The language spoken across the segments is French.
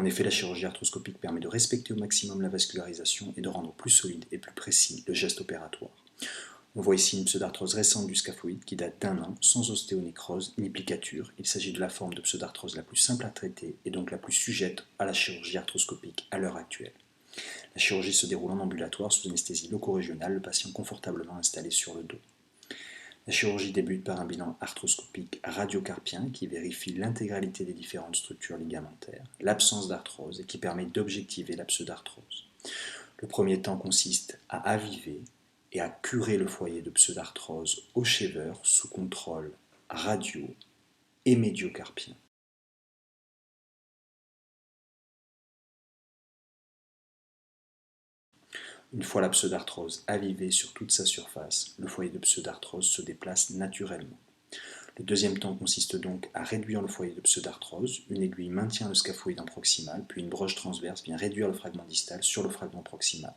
En effet, la chirurgie arthroscopique permet de respecter au maximum la vascularisation et de rendre plus solide et plus précis le geste opératoire. On voit ici une pseudarthrose récente du scaphoïde qui date d'1 an, sans ostéonécrose ni plicature. Il s'agit de la forme de pseudarthrose la plus simple à traiter et donc la plus sujette à la chirurgie arthroscopique à l'heure actuelle. La chirurgie se déroule en ambulatoire sous anesthésie loco-régionale, le patient confortablement installé sur le dos. La chirurgie débute par un bilan arthroscopique radiocarpien qui vérifie l'intégralité des différentes structures ligamentaires, l'absence d'arthrose et qui permet d'objectiver la pseudarthrose. Le premier temps consiste à aviver et à curer le foyer de pseudarthrose au shaver sous contrôle radio et médiocarpien. Une fois la pseudarthrose avivée sur toute sa surface, le foyer de pseudarthrose se déplace naturellement. Le deuxième temps consiste donc à réduire le foyer de pseudarthrose. Une aiguille maintient le scaphoïde en proximal, puis une broche transverse vient réduire le fragment distal sur le fragment proximal.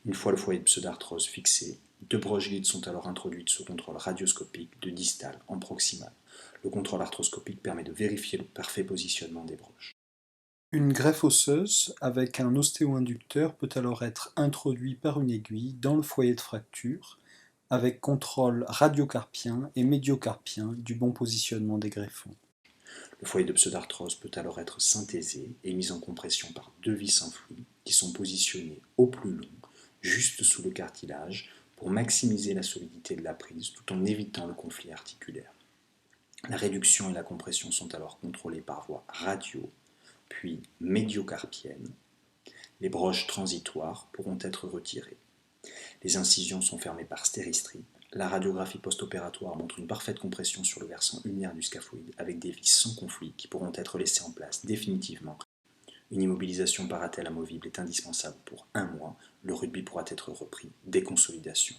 Une fois le foyer de pseudarthrose fixé, 2 broches guides sont alors introduites sous contrôle radioscopique de distal en proximal. Le contrôle arthroscopique permet de vérifier le parfait positionnement des broches. Une greffe osseuse avec un ostéo-inducteur peut alors être introduit par une aiguille dans le foyer de fracture avec contrôle radiocarpien et médiocarpien du bon positionnement des greffons. Le foyer de pseudarthrose peut alors être synthésé et mis en compression par 2 vis enfouies qui sont positionnées au plus long, juste sous le cartilage, pour maximiser la solidité de la prise tout en évitant le conflit articulaire. La réduction et la compression sont alors contrôlées par voie radio, puis médiocarpienne. Les broches transitoires pourront être retirées. Les incisions sont fermées par stéristrip. La radiographie post-opératoire montre une parfaite compression sur le versant ulnaire du scaphoïde avec des vis sans conflit qui pourront être laissées en place définitivement. Une immobilisation paratelle amovible est indispensable pour 1 mois. Le rugby pourra être repris dès consolidation.